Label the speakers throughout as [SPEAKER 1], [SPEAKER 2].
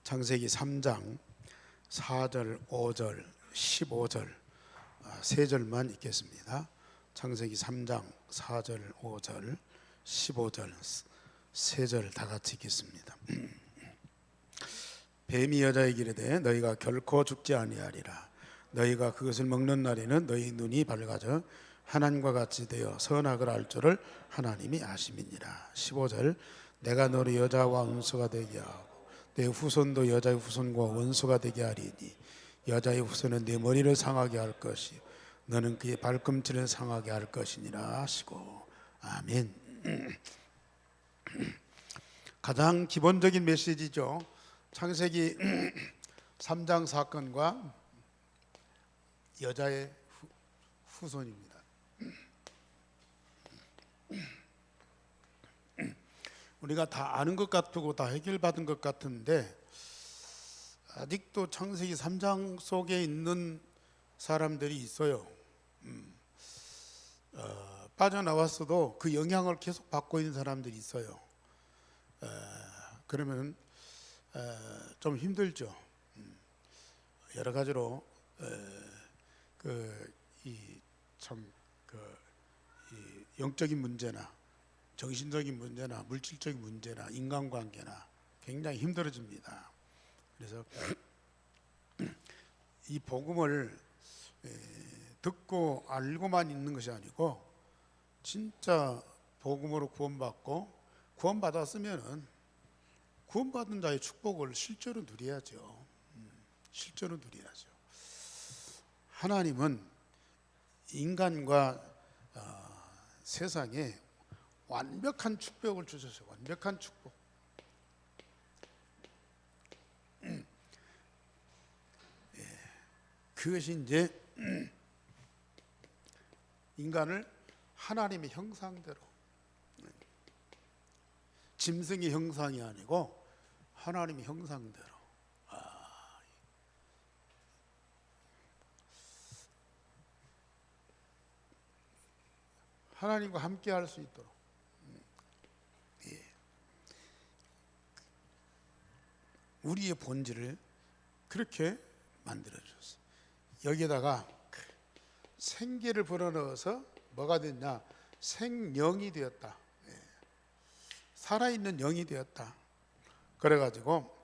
[SPEAKER 1] 창세기 3장 4절, 5절, 15절 세 절만 읽겠습니다. 창세기 3장 4절, 5절, 15절 세 절 다 같이 읽겠습니다. 뱀이 여자에게 이르되 너희가 결코 죽지 아니하리라. 너희가 그것을 먹는 날에는 너희 눈이 밝아져 하나님과 같이 되어 선악을 알 줄을 하나님이 아심이니라. 15절 내가 너를 여자와 원수가 되게 하고 내 후손도 여자의 후손과 원수가 되게 하리니 여자의 후손은 내 머리를 상하게 할 것이 너는 그의 발꿈치를 상하게 할 것이니라 하시고 아멘. 가장 기본적인 메시지죠. 창세기 3장 사건과 여자의 후손입니다. 우리가 다 아는 것 같고 다 해결받은 것 같은데 아직도 창세기 3장 속에 있는 사람들이 있어요. 빠져나왔어도 그 영향을 계속 받고 있는 사람들이 있어요. 그러면 좀 힘들죠. 여러 가지로 이 영적인 문제나 정신적인 문제나 물질적인 문제나 인간관계나 굉장히 힘들어집니다. 그래서 이 복음을 듣고 알고만 있는 것이 아니고 진짜 복음으로 구원받고 구원받았으면은 구원받은 자의 축복을 실제로 누려야죠. 실제로 누려야죠. 하나님은 인간과 세상에 완벽한 축복을 주셨어요. 완벽한 축복. 그것이 이제 인간을 하나님의 형상대로, 짐승의 형상이 아니고 하나님의 형상대로. 하나님과 함께 할 수 있도록. 우리의 본질을 그렇게 만들어 주셨어요. 여기에다가 생기를 불어넣어서 뭐가 됐냐? 생명이 되었다. 살아있는 영이 되었다. 그래가지고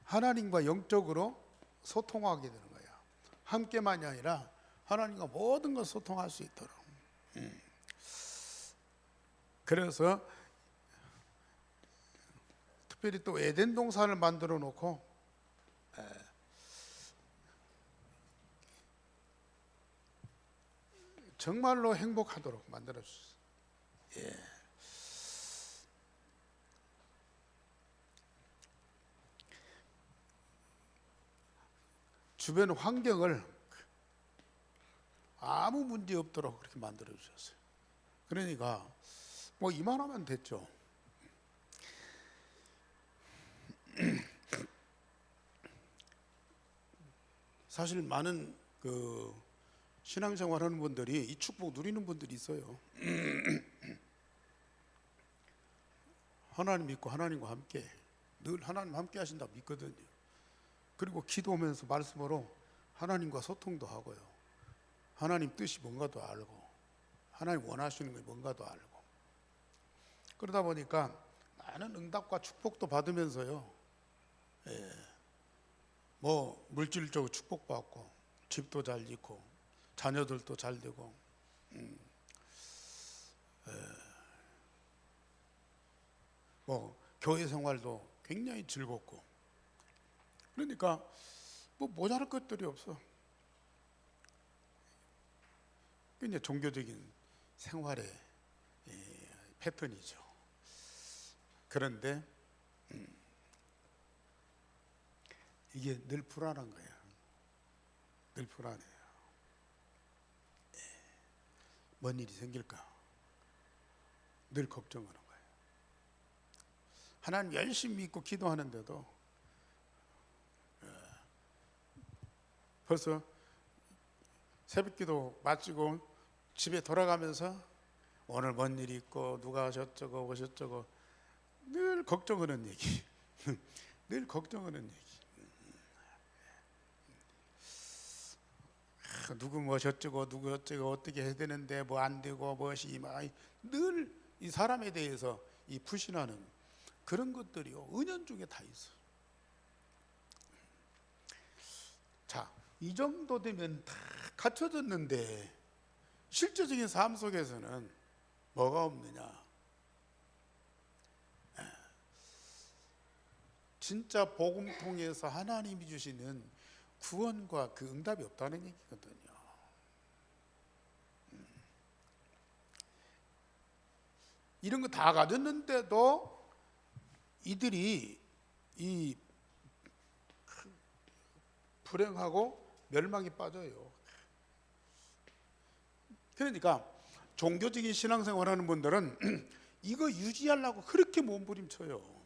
[SPEAKER 1] 하나님과 영적으로 소통하게 되는 거야. 함께만이 아니라 하나님과 모든 걸 소통할 수 있도록. 그래서 특별히 또 에덴 동산을 만들어 놓고 정말로 행복하도록 만들어 주셨어요. 주변 환경을 아무 문제 없도록 그렇게 만들어 주셨어요. 그러니까 뭐 이만하면 됐죠. 사실 많은 신앙생활 하는 분들이 이 축복 누리는 분들이 있어요. 하나님 믿고 하나님과 함께 늘 하나님 함께 하신다고 믿거든요. 그리고 기도하면서 말씀으로 하나님과 소통도 하고요. 하나님 뜻이 뭔가도 알고 하나님 원하시는 게 뭔가도 알고 그러다 보니까 많은 응답과 축복도 받으면서요. 뭐 물질적으로 축복받고 집도 잘 짓고 자녀들도 잘 되고 뭐 교회 생활도 굉장히 즐겁고 그러니까 뭐 모자랄 것들이 없어. 이제 종교적인 생활의 패턴이죠. 그런데 이게 늘 불안한 거예요. 늘 불안해요. 뭔 일이 생길까? 늘 걱정하는 거예요. 하나님 열심히 믿고 기도하는데도 벌써 새벽기도 마치고 집에 돌아가면서 오늘 뭔 일이 있고 누가 어쩌고 늘 걱정하는 얘기. 늘 걱정하는 얘기. 누구 뭐 저쩌고 누구 어쩌고 어떻게 해야 되는데 뭐 안 되고 무엇이 늘 이 사람에 대해서 이 불신하는 그런 것들이요 은연중에 다 있어. 자, 이 정도 되면 다 갖춰졌는데 실제적인 삶 속에서는 뭐가 없느냐? 진짜 복음 통해서 하나님이 주시는 구원과 그 응답이 없다는 얘기거든요. 이런 거 다 가졌는데도 이들이 이 불행하고 멸망에 빠져요. 그러니까 종교적인 신앙생활 하는 분들은 이거 유지하려고 그렇게 몸부림쳐요.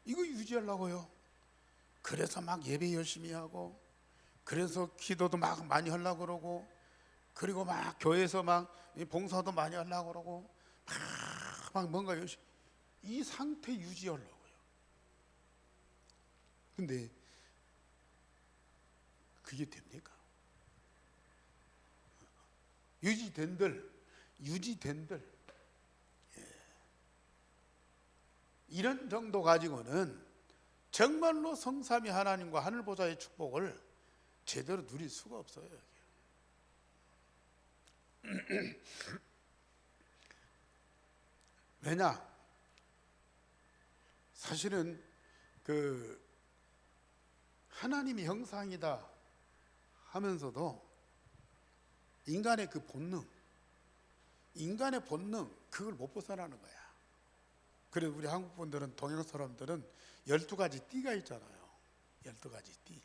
[SPEAKER 1] 이거 유지하려고요. 그래서 막 예배 열심히 하고, 그래서 기도도 막 많이 하려고 그러고, 그리고 막 교회에서 막 봉사도 많이 하려고 그러고, 막 뭔가 열심히 이 상태 유지하려고요. 근데 그게 됩니까? 유지된들 이런 정도 가지고는 정말로 성삼위 하나님과 하늘보좌의 축복을 제대로 누릴 수가 없어요. 왜냐? 사실은 그 하나님이 형상이다 하면서도 인간의 그 본능, 그걸 못 벗어나는 거야. 그래서 우리 한국 분들은, 동양 사람들은 12가지 띠가 있잖아요. 12가지 띠.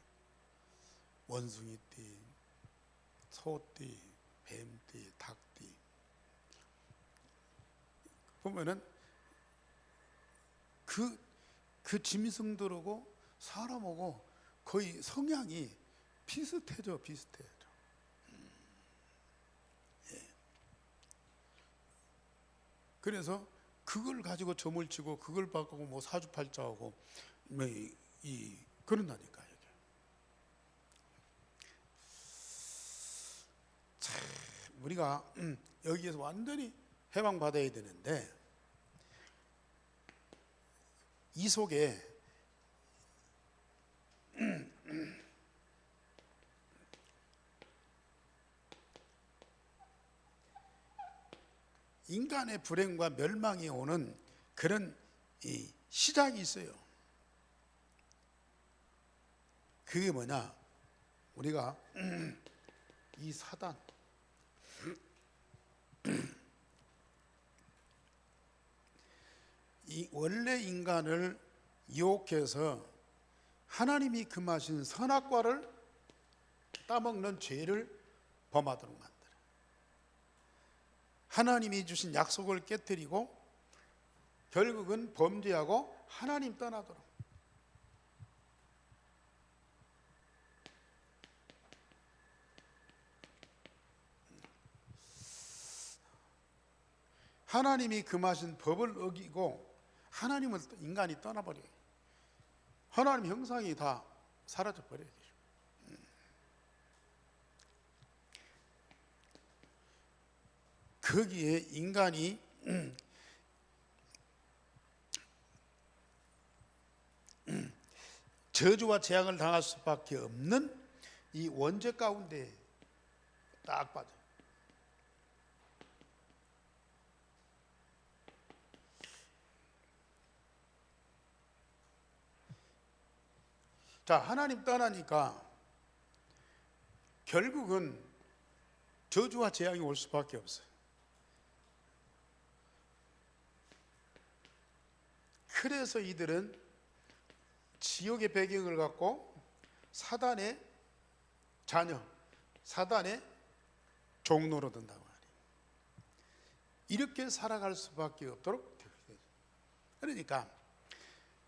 [SPEAKER 1] 원숭이띠, 소띠, 뱀띠, 닭띠. 보면은 그 짐승들하고 사람하고 거의 성향이 비슷해져. 예. 그래서 그걸 가지고 점을 치고 그걸 바꾸고 뭐 사주팔자하고 뭐 그런다니까. 참 우리가 여기에서 완전히 해방받아야 되는데, 이 속에 인간의 불행과 멸망이 오는 그런 이 시작이 있어요. 그게 뭐냐? 우리가 이 사단, 이 원래 인간을 유혹해서 하나님이 금하신 선악과를 따먹는 죄를 범하도록 만들어. 하나님이 주신 약속을 깨뜨리고 결국은 범죄하고 하나님 떠나도록. 하나님이 금하신 법을 어기고 하나님을 인간이 떠나버려요. 하나님 형상이 다 사라져버려요. 거기에 인간이 저주와 재앙을 당할 수밖에 없는 이 원죄 가운데 딱 빠져. 자, 하나님 떠나니까 결국은 저주와 재앙이 올 수밖에 없어요. 그래서 이들은 지옥의 배경을 갖고 사단의 자녀, 사단의 종로로 든다고 하니 이렇게 살아갈 수밖에 없도록 되어 있어요. 그러니까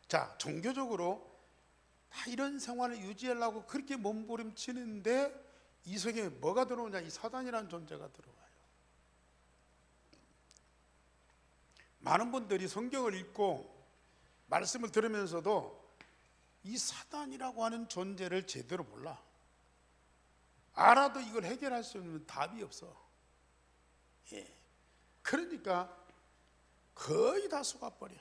[SPEAKER 1] 자, 종교적으로 다 이런 생활을 유지하려고 그렇게 몸부림치는데 이 속에 뭐가 들어오냐? 이 사단이라는 존재가 들어와요. 많은 분들이 성경을 읽고 말씀을 들으면서도 이 사단이라고 하는 존재를 제대로 몰라. 알아도 이걸 해결할 수 있는 답이 없어. 예. 그러니까 거의 다 속아버려.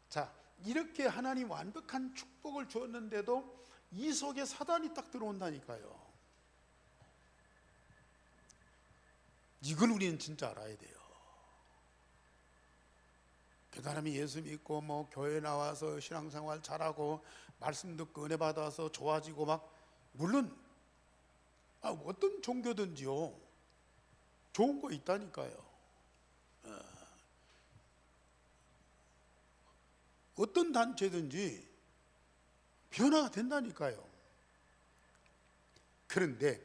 [SPEAKER 1] 자, 이렇게 하나님 완벽한 축복을 주었는데도 이 속에 사단이 딱 들어온다니까요. 이걸 우리는 진짜 알아야 돼요. 그 사람이 예수 믿고 뭐 교회 나와서 신앙생활 잘하고 말씀 듣고 은혜 받아서 좋아지고 막, 물론 어떤 종교든지요 좋은 거 있다니까요. 어떤 단체든지 변화가 된다니까요. 그런데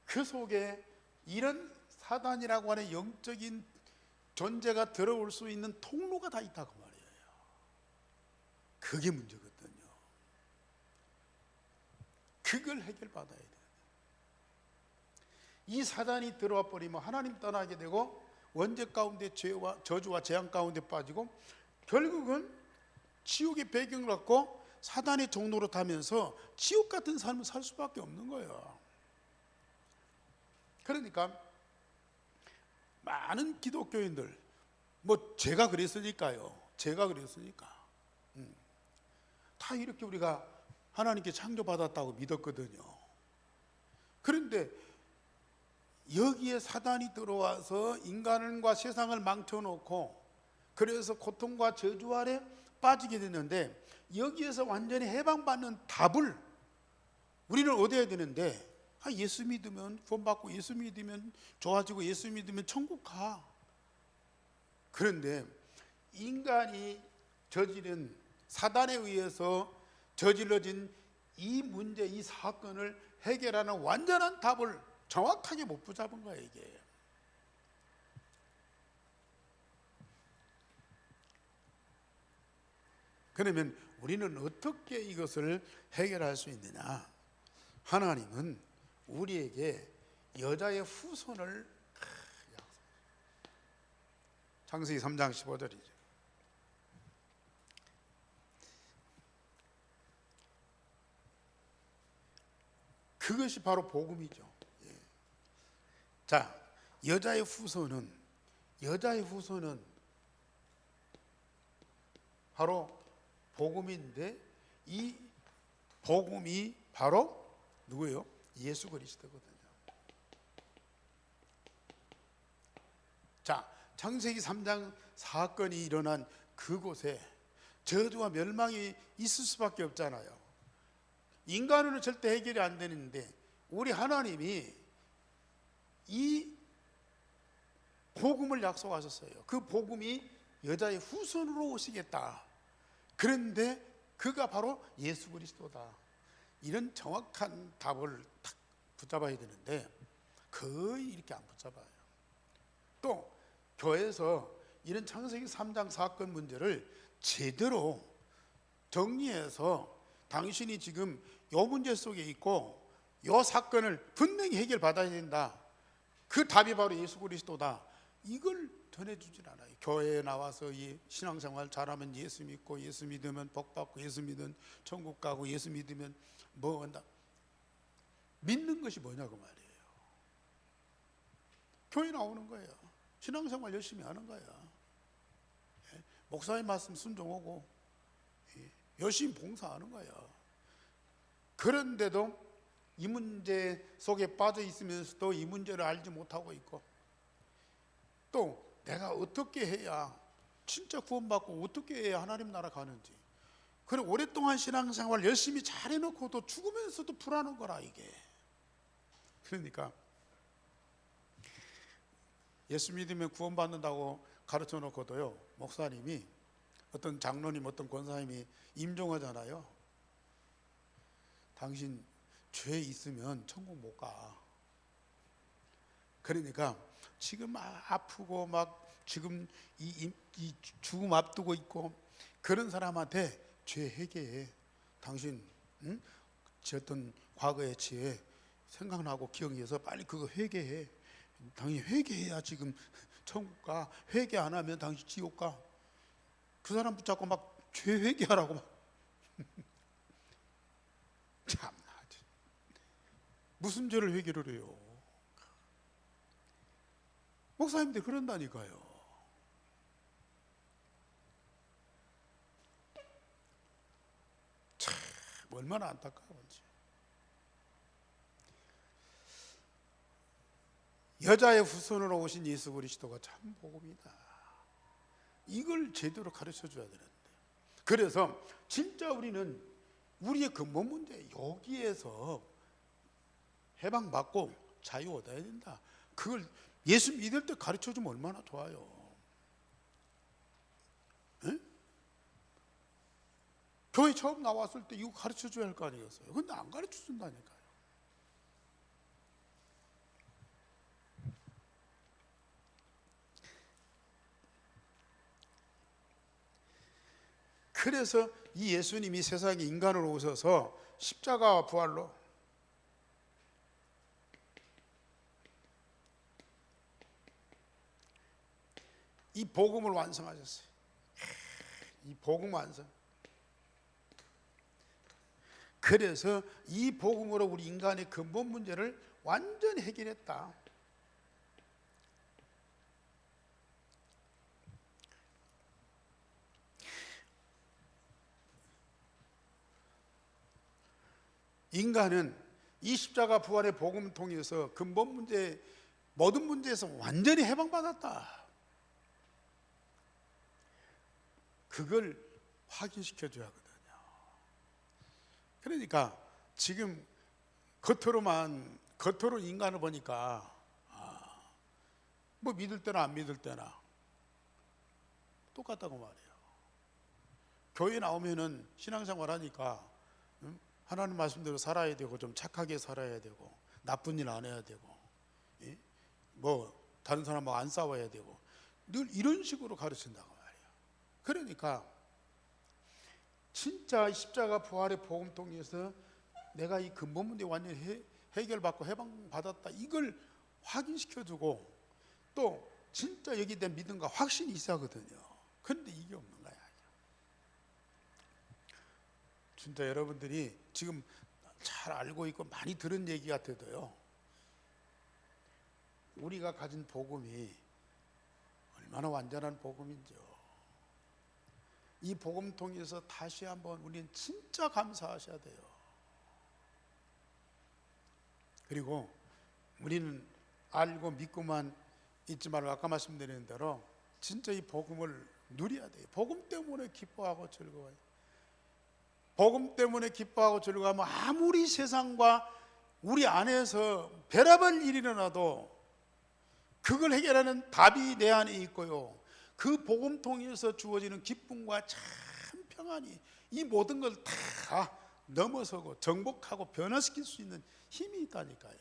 [SPEAKER 1] 그 속에 이런 사단이라고 하는 영적인 존재가 들어올 수 있는 통로가 다 있다고 말이에요. 그게 문제거든요. 그걸 해결받아야 돼요. 이 사단이 들어와 버리면 하나님 떠나게 되고 원죄 가운데 죄와 저주와 재앙 가운데 빠지고 결국은 지옥의 배경을 갖고 사단의 종로로 타면서 지옥 같은 삶을 살 수밖에 없는 거예요. 그러니까 많은 기독교인들, 뭐 제가 그랬으니까요. 다 이렇게 우리가 하나님께 창조받았다고 믿었거든요. 그런데 여기에 사단이 들어와서 인간과 세상을 망쳐놓고 그래서 고통과 저주 아래 빠지게 됐는데, 여기에서 완전히 해방받는 답을 우리는 얻어야 되는데, 예수 믿으면 구원받고 예수 믿으면 좋아지고 예수 믿으면 천국 가. 그런데 인간이 저지른, 사단에 의해서 저질러진 이 문제, 이 사건을 해결하는 완전한 답을 정확하게 못 붙잡은 거예요, 이게. 그러면 우리는 어떻게 이것을 해결할 수 있느냐? 하나님은 우리에게 여자의 후손을, 창세기 3장 15절이죠. 그것이 바로 복음이죠. 자, 여자의 후손은 바로 복음인데, 이 복음이 바로 누구예요? 예수 그리스도거든요. 자, 창세기 3장 사건이 일어난 그곳에 저주와 멸망이 있을 수밖에 없잖아요. 인간으로는 절대 해결이 안 되는데 우리 하나님이 이 복음을 약속하셨어요. 그 복음이 여자의 후손으로 오시겠다. 그런데 그가 바로 예수 그리스도다. 이런 정확한 답을 딱 붙잡아야 되는데 거의 이렇게 안 붙잡아요. 또 교회에서 이런 창세기 3장 사건 문제를 제대로 정리해서 당신이 지금 요 문제 속에 있고 요 사건을 분명히 해결받아야 된다. 그 답이 바로 예수 그리스도다. 이걸 전해주질 않아요. 교회에 나와서 이 신앙생활 잘하면 예수 믿고 예수 믿으면 복 받고 예수 믿으면 천국 가고 예수 믿으면 뭐 한다. 믿는 것이 뭐냐고 말이에요. 교회 나오는 거예요. 신앙생활 열심히 하는 거예요. 목사님 말씀 순종하고 열심히 봉사하는 거예요. 그런데도 이 문제 속에 빠져 있으면서도 이 문제를 알지 못하고 있고, 또 내가 어떻게 해야 진짜 구원받고 어떻게 해야 하나님 나라 가는지, 그리고 오랫동안 신앙생활 열심히 잘해놓고도 죽으면서도 불안한 거라 이게. 그러니까 예수 믿으면 구원받는다고 가르쳐 놓고도요, 목사님이, 어떤 장로님, 어떤 권사님이 임종하잖아요. 당신 죄 있으면 천국 못 가. 그러니까 지금 아프고 막 지금 이 죽음 앞두고 있고 그런 사람한테 죄 회개해. 당신 어떤 과거의 죄 생각나고 기억해서 빨리 그거 회개해. 당신 회개해야 지금 천국 가. 회개 안 하면 당신 지옥 가. 그 사람 붙잡고 막 죄 회개하라고 막. 참나, 무슨 죄를 회개를 해요? 목사님들 그런다니까요. 참 얼마나 안타까운지. 여자의 후손으로 오신 예수 그리스도가 참 복음이다. 이걸 제대로 가르쳐 줘야 되는데, 그래서 진짜 우리는 우리의 근본 문제, 여기에서 해방받고 자유 얻어야 된다. 그걸 예수 믿을 때 가르쳐 주면 얼마나 좋아요. 에? 교회 처음 나왔을 때 이거 가르쳐 줘야 할 거 아니겠어요? 근데 안 가르쳐 준다니까요. 그래서 이 예수님이 세상에 인간으로 오셔서 십자가와 부활로 이 복음을 완성하셨어요. 이 복음 완성. 그래서 이 복음으로 우리 인간의 근본 문제를 완전히 해결했다. 인간은 이 십자가 부활의 복음을 통해서 근본 문제, 모든 문제에서 완전히 해방받았다. 그걸 확인시켜줘야 하거든요. 그러니까 지금 겉으로 인간을 보니까 뭐 믿을 때나 안 믿을 때나 똑같다고 말이에요. 교회 나오면은 신앙생활 하니까 하나님 말씀대로 살아야 되고, 좀 착하게 살아야 되고, 나쁜 일 안 해야 되고, 뭐 다른 사람하고 안 싸워야 되고, 늘 이런 식으로 가르친다고 말이에요. 그러니까 진짜 십자가 부활의 복음 통해서 내가 이 근본 문제 완전히 해결받고 해방받았다, 이걸 확인시켜주고, 또 진짜 여기에 대한 믿음과 확신이 있어야 하거든요. 그런데 이게 없는 거야. 진짜 여러분들이 지금 잘 알고 있고 많이 들은 얘기 같아도요, 우리가 가진 복음이 얼마나 완전한 복음인지요. 이 복음 통해서 다시 한번 우리는 진짜 감사하셔야 돼요. 그리고 우리는 알고 믿고만 있지 말고, 아까 말씀드린 대로 진짜 이 복음을 누려야 돼요. 복음 때문에 기뻐하고 즐거워요. 복음 때문에 기뻐하고 즐거워하면 아무리 세상과 우리 안에서 별의별 일이 일어나도 그걸 해결하는 답이 내 안에 있고요, 그 복음 통해서 주어지는 기쁨과 참 평안이, 이 모든 걸 다 넘어서고 정복하고 변화시킬 수 있는 힘이 있다니까요.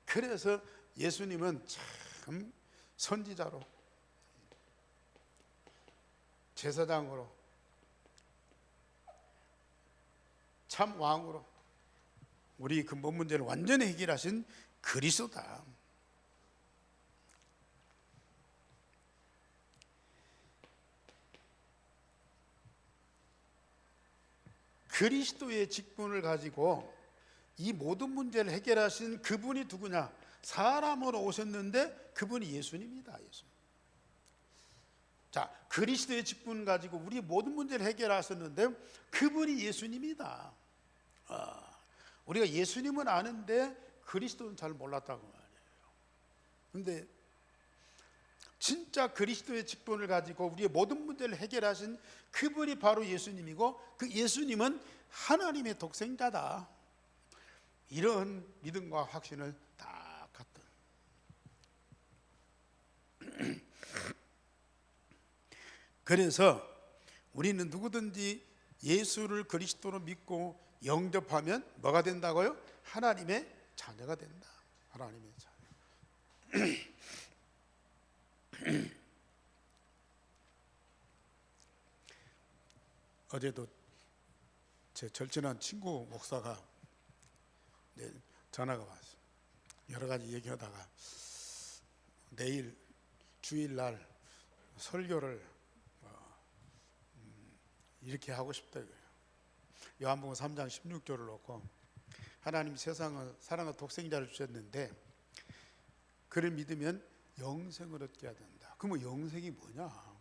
[SPEAKER 1] 그래서 예수님은 참 선지자로, 제사장으로, 참 왕으로 우리 근본 문제를 완전히 해결하신 그리스도다. 그리스도의 직분을 가지고 이 모든 문제를 해결하신 그분이 누구냐? 사람으로 오셨는데 그분이 예수님이다. 예수님. 자, 그리스도의 직분 가지고 우리 모든 문제를 해결하셨는데 그분이 예수님이다. 우리가 예수님은 아는데 그리스도는 잘 몰랐다고 말이에요. 근데 진짜 그리스도의 직분을 가지고 우리의 모든 문제를 해결하신 그분이 바로 예수님이고, 그 예수님은 하나님의 독생자다. 이런 믿음과 확신을 딱 갖던. 그래서 우리는 누구든지 예수를 그리스도로 믿고 영접하면 뭐가 된다고요? 하나님의 자녀가 된다. 하나님의 자녀. 어제도 제 절친한 친구 목사가 전화가 왔어요. 여러 가지 얘기하다가 내일 주일날 설교를 이렇게 하고 싶다 이거예요. 요한복음 3장 16절을 놓고 하나님이 세상을 사랑의 독생자를 주셨는데 그를 믿으면 영생을 얻게 된다. 그러면 영생이 뭐냐?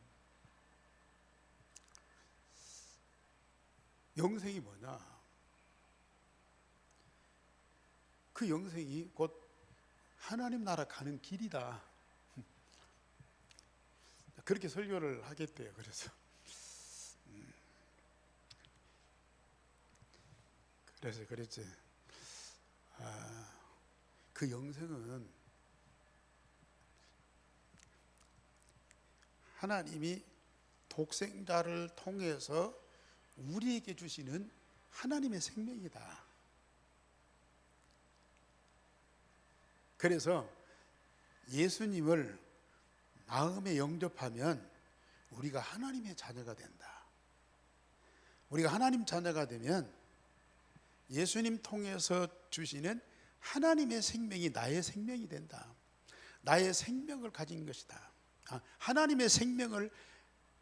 [SPEAKER 1] 영생이 뭐냐? 그 영생이 곧 하나님 나라 가는 길이다. 그렇게 설교를 하겠대요. 그래서 그랬지. 그 영생은 하나님이 독생자를 통해서 우리에게 주시는 하나님의 생명이다. 그래서 예수님을 마음에 영접하면 우리가 하나님의 자녀가 된다. 우리가 하나님 자녀가 되면 예수님 통해서 주시는 하나님의 생명이 나의 생명이 된다. 나의 생명을 가진 것이다. 하나님의 생명을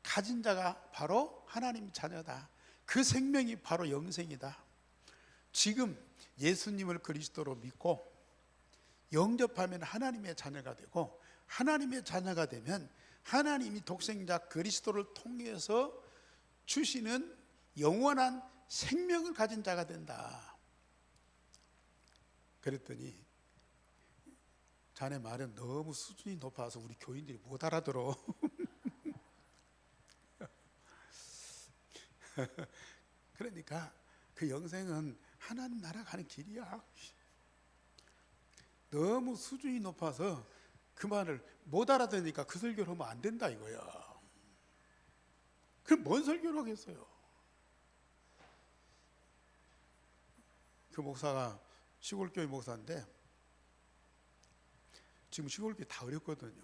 [SPEAKER 1] 가진 자가 바로 하나님 자녀다. 그 생명이 바로 영생이다. 지금 예수님을 그리스도로 믿고 영접하면 하나님의 자녀가 되고, 하나님의 자녀가 되면 하나님이 독생자 그리스도를 통해서 주시는 영원한 생명을 가진 자가 된다. 그랬더니 자네 말은 너무 수준이 높아서 우리 교인들이 못 알아들어. 그러니까 그 영생은 하나님 나라 가는 길이야. 너무 수준이 높아서 그 말을 못 알아듣으니까 그 설교를 하면 안 된다 이거야. 그럼 뭔 설교를 하겠어요? 그 목사가 시골교회 목사인데 지금 시골교회 다 어렵거든요.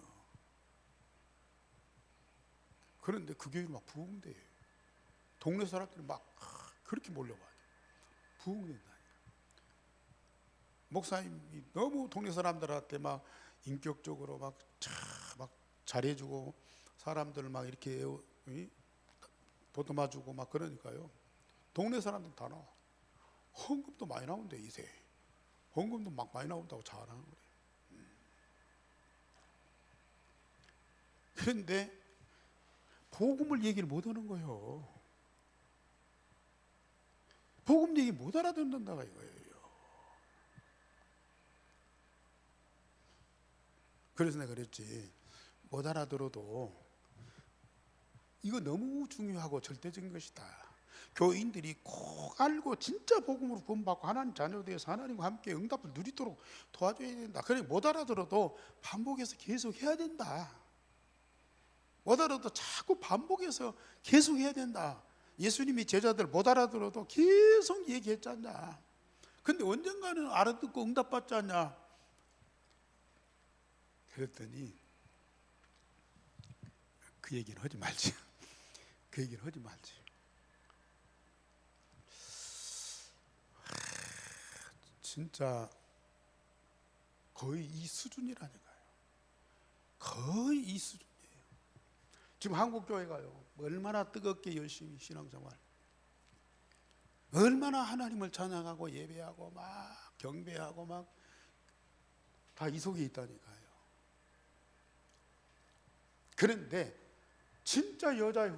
[SPEAKER 1] 그런데 그 교회를 막 부흥돼. 동네 사람들이 막 그렇게 몰려와요. 부흥된다니까. 목사님이 너무 동네 사람들한테 막 인격적으로 막 잘해주고 사람들 막 이렇게 보듬어주고 막 그러니까요. 동네 사람들 다 나와. 헌금도 많이 나온대 이세. 헌금도 막 많이 나온다고 자랑하는 거래요. 그런데 복음을 얘기를 못 하는 거예요. 복음 얘기 못 알아듣는다가 이거예요. 그래서 내가 그랬지. 못 알아들어도 이거 너무 중요하고 절대적인 것이다. 교인들이 꼭 알고 진짜 복음으로 구원받고 하나님 자녀 되어서 하나님과 함께 응답을 누리도록 도와줘야 된다. 그러니 못 알아들어도 반복해서 계속 해야 된다. 못 알아도 자꾸 반복해서 계속 해야 된다. 예수님이 제자들 못 알아들어도 계속 얘기했잖아. 근데 언젠가는 알아듣고 응답받지 않냐. 그랬더니 그 얘기는 하지 말지. 그 얘기를 하지 말지. 진짜 거의 이 수준이라니까요. 거의 이 수준이에요. 지금 한국 교회가요. 얼마나 뜨겁게 열심히 신앙생활, 얼마나 하나님을 찬양하고 예배하고 막 경배하고 막 다 이 속에 있다니까요. 그런데 진짜 여자의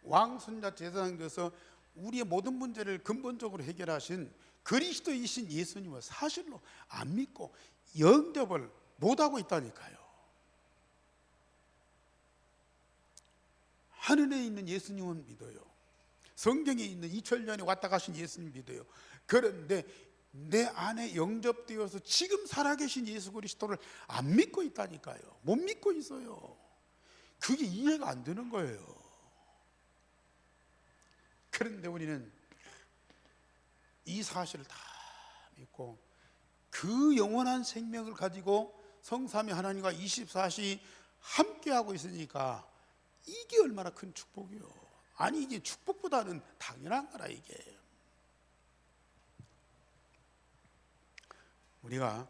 [SPEAKER 1] 왕손자 제사장 돼서 우리의 모든 문제를 근본적으로 해결하신 그리스도이신 예수님을 사실로 안 믿고 영접을 못하고 있다니까요. 하늘에 있는 예수님은 믿어요. 성경에 있는 2000년에 왔다 가신 예수님 믿어요. 그런데 내 안에 영접되어서 지금 살아계신 예수 그리스도를 안 믿고 있다니까요. 못 믿고 있어요. 그게 이해가 안 되는 거예요. 그런데 우리는 이 사실을 다 믿고 그 영원한 생명을 가지고 성삼위 하나님과 24시 함께하고 있으니까 이게 얼마나 큰 축복이요. 아니 이게 축복보다는 당연한 거라 이게. 우리가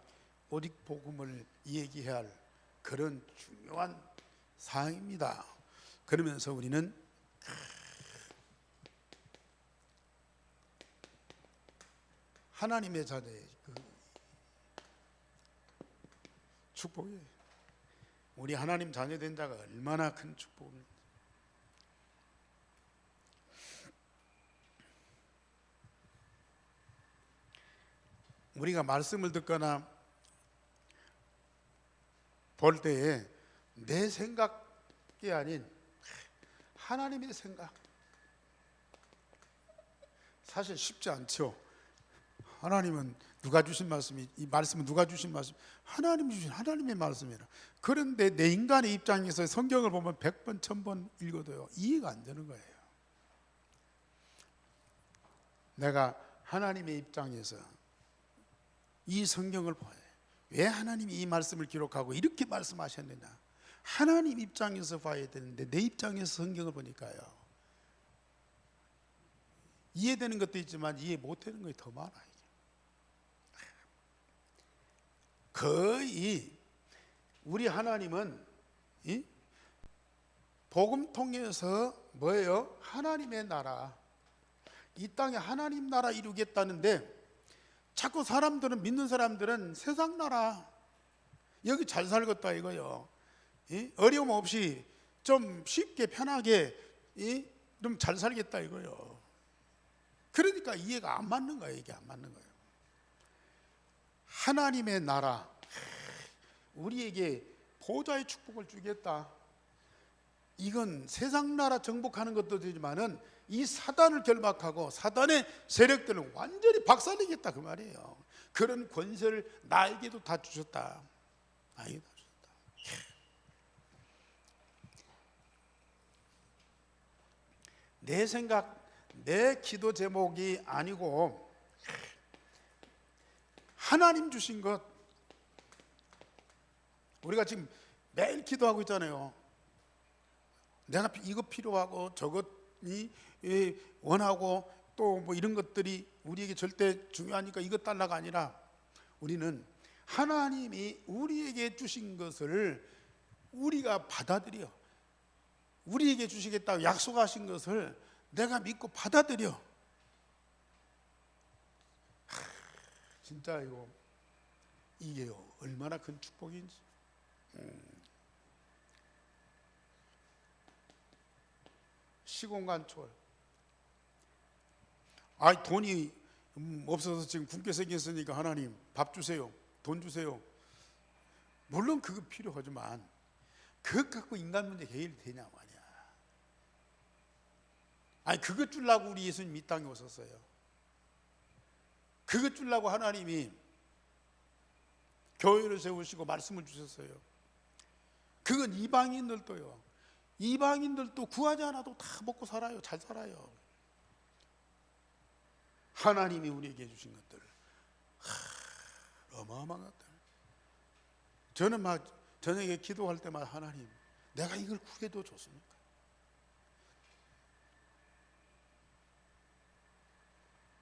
[SPEAKER 1] 오직 복음을 얘기해야 할 그런 중요한 사항입니다. 그러면서 우리는 하나님의 자녀의 그 축복이에요. 우리 하나님 자녀 된 자가 얼마나 큰 축복입니까? 우리가 말씀을 듣거나 볼 때에 내 생각이 아닌 하나님의 생각, 사실 쉽지 않죠. 하나님은 누가 주신 말씀이, 이 말씀은 누가 주신 말씀? 하나님이 주신 하나님의 말씀이라. 그런데 내 인간의 입장에서 성경을 보면 100번 1000번 읽어도요 이해가 안 되는 거예요. 내가 하나님의 입장에서 이 성경을 봐요. 왜 하나님이 이 말씀을 기록하고 이렇게 말씀하셨느냐? 하나님 입장에서 봐야 되는데 내 입장에서 성경을 보니까요 이해되는 것도 있지만 이해 못되는 것이 더 많아요. 거의 우리 하나님은 이 복음 통해서 뭐예요? 하나님의 나라, 이 땅에 하나님 나라 이루겠다는데 자꾸 사람들은, 믿는 사람들은 세상 나라, 여기 잘 살겠다 이거요. 어려움 없이 좀 쉽게 편하게 좀 잘 살겠다 이거요. 그러니까 이해가 안 맞는 거예요. 이게 안 맞는 거예요. 하나님의 나라, 우리에게 보좌의 축복을 주겠다. 이건 세상 나라 정복하는 것도 되지만은 이 사단을 결박하고 사단의 세력들을 완전히 박살내겠다 그 말이에요. 그런 권세를 나에게도 다 주셨다. 나에게 다 주셨다. 내 생각, 내 기도 제목이 아니고 하나님 주신 것. 우리가 지금 매일 기도하고 있잖아요. 내가 이거 필요하고 저것이 원하고 또 뭐 이런 것들이 우리에게 절대 중요하니까 이것 달라가 아니라 우리는 하나님이 우리에게 주신 것을 우리가 받아들여. 우리에게 주시겠다고 약속하신 것을 내가 믿고 받아들여. 진짜 이게요 얼마나 큰 축복인지. 시공간 초월. 돈이 없어서 지금 굶게 생겼으니까 하나님 밥 주세요, 돈 주세요. 물론 그거 필요하지만 그것 갖고 인간 문제 해결되냐 말이야. 그것 주려고 우리 예수님 이 땅에 오셨어요. 그것 주려고 하나님이 교회를 세우시고 말씀을 주셨어요. 그건 이방인들도요. 이방인들도 구하지 않아도 다 먹고 살아요. 잘 살아요. 하나님이 우리에게 주신 것들 어마어마한 것들. 저는 막 저녁에 기도할 때마다 하나님 내가 이걸 구해도 좋습니까?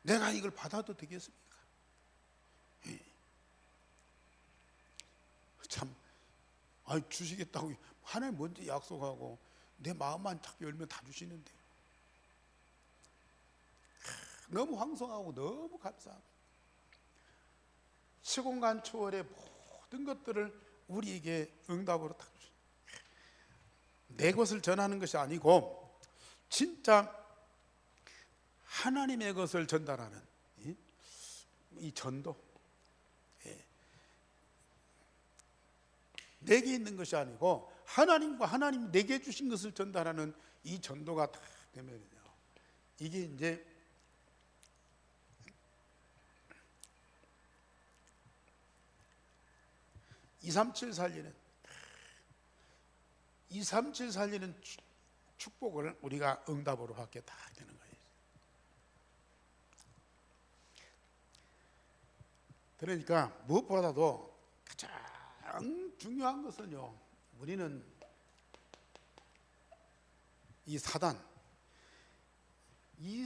[SPEAKER 1] 내가 이걸 받아도 되겠습니까? 참 주시겠다고 하나님 먼저 약속하고 내 마음만 딱 열면 다 주시는데 너무 황송하고 너무 감사하고 시공간 초월의 모든 것들을 우리에게 응답으로 다 주시는, 내 것을 전하는 것이 아니고 진짜 하나님의 것을 전달하는 이 전도, 내게 있는 것이 아니고 하나님과 하나님이 내게 주신 것을 전달하는 이 전도가 다 되면요 이게 이제 237 살리는 237 살리는 축복을 우리가 응답으로 받게 다 되는 거예요. 그러니까 무엇보다도 가장 중요한 것은요, 우리는 이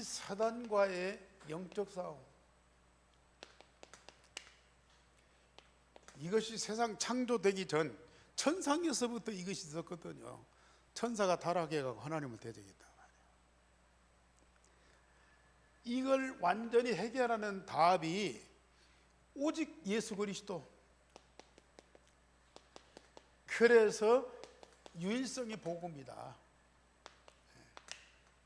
[SPEAKER 1] 사단과의 영적 싸움, 이것이 세상 창조되기 전 천상에서부터 이것이 있었거든요. 천사가 타락해가고 하나님을 대적했다. 이걸 완전히 해결하는 답이 오직 예수 그리스도. 그래서 유일성의 복음이다.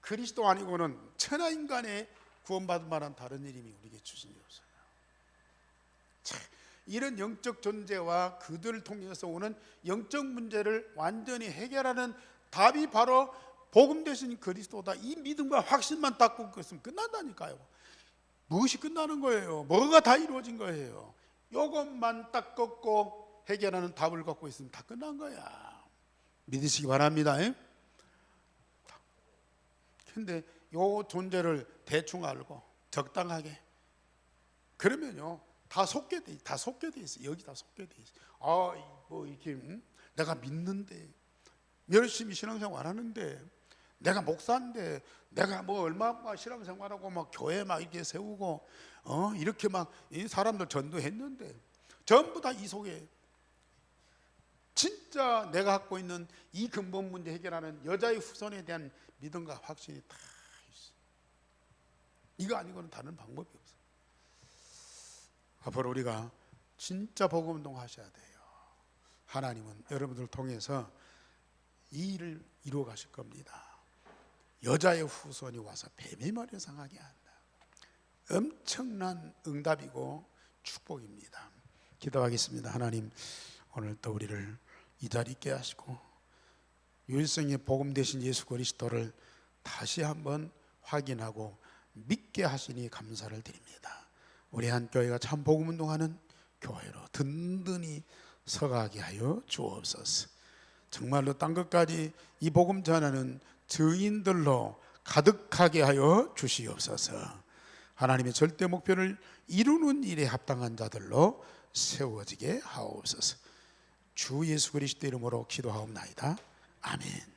[SPEAKER 1] 그리스도 아니고는 천하 인간의 구원받을 만한 다른 이름이 우리에게 주신 게 없어요. 이런 영적 존재와 그들을 통해서 오는 영적 문제를 완전히 해결하는 답이 바로 복음 되신 그리스도다. 이 믿음과 확신만 딱 갖고 있으면 끝난다니까요. 무엇이 끝나는 거예요? 뭐가 다 이루어진 거예요? 이것만 딱 갖고 해결하는 답을 갖고 있으면 다 끝난 거야. 믿으시기 바랍니다. 근데 요 존재를 대충 알고 적당하게 그러면요 다 속게 돼 있어. 여기 다 속게 돼 있어. 뭐 이렇게 내가 믿는데 열심히 신앙생활 하는데 내가 목사인데 내가 뭐 얼마 신앙생활하고 막 교회 막 이렇게 세우고 이렇게 막 이 사람들 전도했는데 전부 다 이 속에 진짜 내가 갖고 있는 이 근본 문제 해결하는 여자의 후손에 대한 믿음과 확신이 다 있어. 이거 아니고는 다른 방법이 없어. 앞으로 우리가 진짜 복음운동 하셔야 돼요. 하나님은 여러분들을 통해서 이 일을 이루어 가실 겁니다. 여자의 후손이 와서 뱀의 머리를 상하게 한다. 엄청난 응답이고 축복입니다. 기도하겠습니다. 하나님, 오늘 또 우리를 이 자리에 있게 하시고 유일성의 복음 되신 예수 그리스도를 다시 한번 확인하고 믿게 하시니 감사를 드립니다. 우리 한 교회가 참 복음 운동하는 교회로 든든히 서가게 하여 주옵소서. 정말로 땅 끝까지 이 복음 전하는 증인들로 가득하게 하여 주시옵소서. 하나님의 절대 목표를 이루는 일에 합당한 자들로 세워지게 하옵소서. 주 예수 그리스도 이름으로 기도하옵나이다. 아멘.